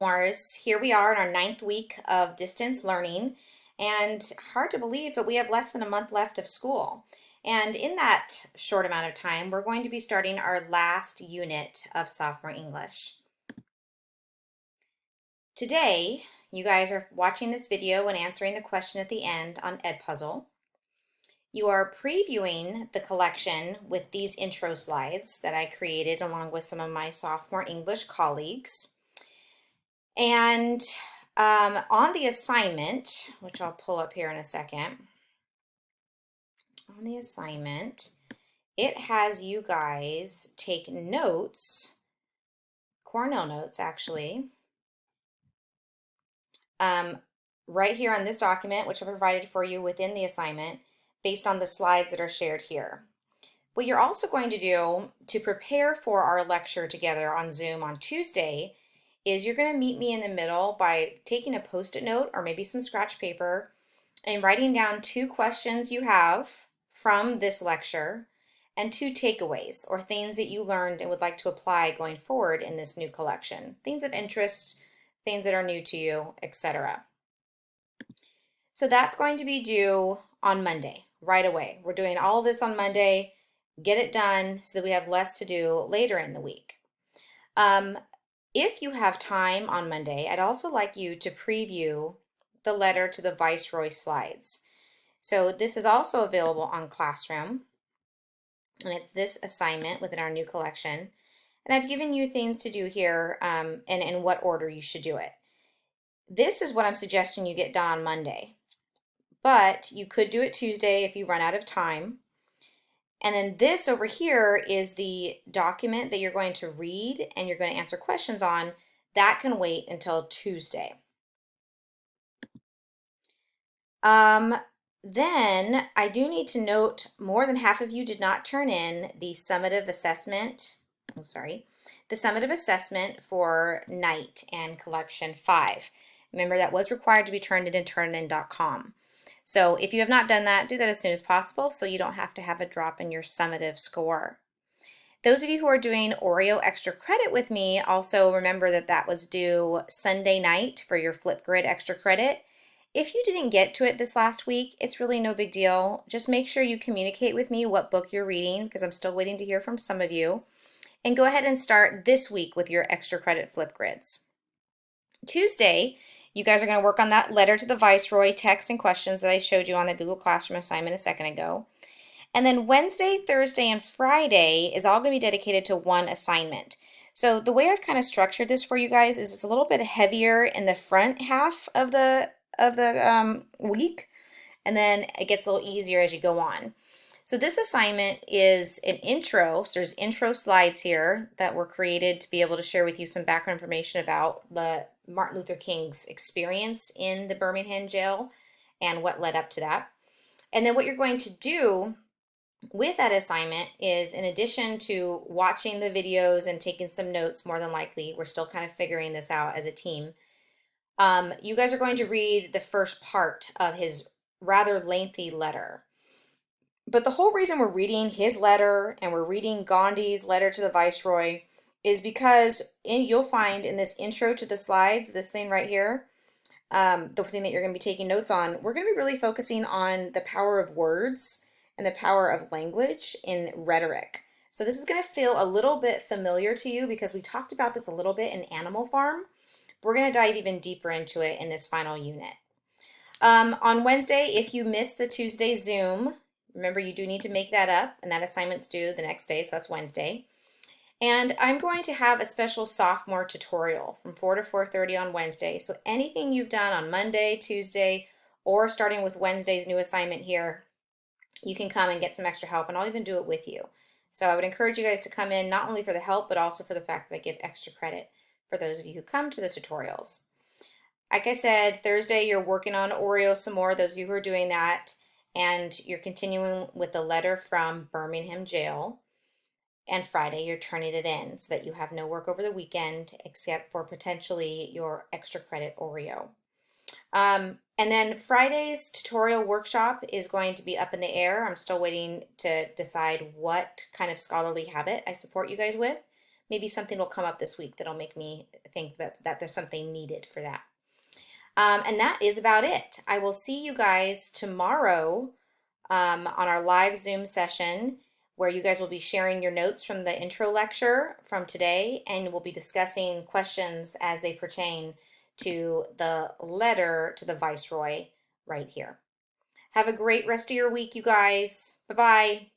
Sophomores, here we are in our ninth week of distance learning, and hard to believe, but we have less than a month left of school. And in that short amount of time, we're going to be starting our last unit of sophomore English. Today, you guys are watching this video and answering the question at the end on Edpuzzle. You are previewing the collection with these intro slides that I created along with some of my sophomore English colleagues. And on the assignment, which I'll pull up here in a second, on the assignment, it has you guys take notes, Cornell notes actually, right here on this document, which I provided for you within the assignment, based on the slides that are shared here. What you're also going to do to prepare for our lecture together on Zoom on Tuesday is you're going to meet me in the middle by taking a post-it note or maybe some scratch paper and writing down 2 questions you have from this lecture and 2 takeaways or things that you learned and would like to apply going forward in this new collection. Things of interest, things that are new to you, etc. So that's going to be due on Monday, right away. We're doing all of this on Monday. Get it done so that we have less to do later in the week. If you have time on Monday, I'd also like you to preview the letter to the Viceroy slides. So this is also available on Classroom, and it's this assignment within our new collection. And I've given you things to do here and in what order you should do it. This is what I'm suggesting you get done on Monday, but you could do it Tuesday if you run out of time. And then this over here is the document that you're going to read and you're going to answer questions on. That can wait until Tuesday. Then I do need to note more than half of you did not turn in the summative assessment. The summative assessment for Night and Collection 5. Remember, that was required to be turned in at turnitin.com. So if you have not done that, do that as soon as possible so you don't have to have a drop in your summative score. Those of you who are doing Oreo extra credit with me, also remember that that was due Sunday night for your Flipgrid extra credit. If you didn't get to it this last week, it's really no big deal. Just make sure you communicate with me what book you're reading because I'm still waiting to hear from some of you. And go ahead and start this week with your extra credit Flipgrids. Tuesday, you guys are going to work on that letter to the Viceroy text and questions that I showed you on the Google Classroom assignment a second ago. And then Wednesday, Thursday, and Friday is all going to be dedicated to one assignment. So the way I've kind of structured this for you guys is it's a little bit heavier in the front half of the week, and then it gets a little easier as you go on. So this assignment is an intro. So there's intro slides here that were created to be able to share with you some background information about the Martin Luther King's experience in the Birmingham jail and what led up to that. And then what you're going to do with that assignment is, in addition to watching the videos and taking some notes, more than likely, we're still kind of figuring this out as a team, you guys are going to read the first part of his rather lengthy letter. But the whole reason we're reading his letter and we're reading Gandhi's letter to the Viceroy is because you'll find in this intro to the slides, this thing right here, the thing that you're going to be taking notes on, we're going to be really focusing on the power of words and the power of language in rhetoric. So this is going to feel a little bit familiar to you because we talked about this a little bit in Animal Farm. We're going to dive even deeper into it in this final unit. On Wednesday, if you missed the Tuesday Zoom, remember you do need to make that up, and that assignment's due the next day, so that's Wednesday. And I'm going to have a special sophomore tutorial from 4 to 4:30 on Wednesday. So anything you've done on Monday, Tuesday, or starting with Wednesday's new assignment here, you can come and get some extra help, and I'll even do it with you. So I would encourage you guys to come in not only for the help, but also for the fact that I give extra credit for those of you who come to the tutorials. Like I said, Thursday you're working on Oreo some more, those of you who are doing that, and you're continuing with the letter from Birmingham jail. And Friday you're turning it in so that you have no work over the weekend except for potentially your extra credit Oreo. And then Friday's tutorial workshop is going to be up in the air. I'm still waiting to decide what kind of scholarly habit I support you guys with. maybe something will come up this week that'll make me think that there's something needed for that. And that is about it. I will see you guys tomorrow on our live Zoom session where you guys will be sharing your notes from the intro lecture from today, and we'll be discussing questions as they pertain to the letter to the Viceroy right here. Have a great rest of your week, you guys. Bye-bye.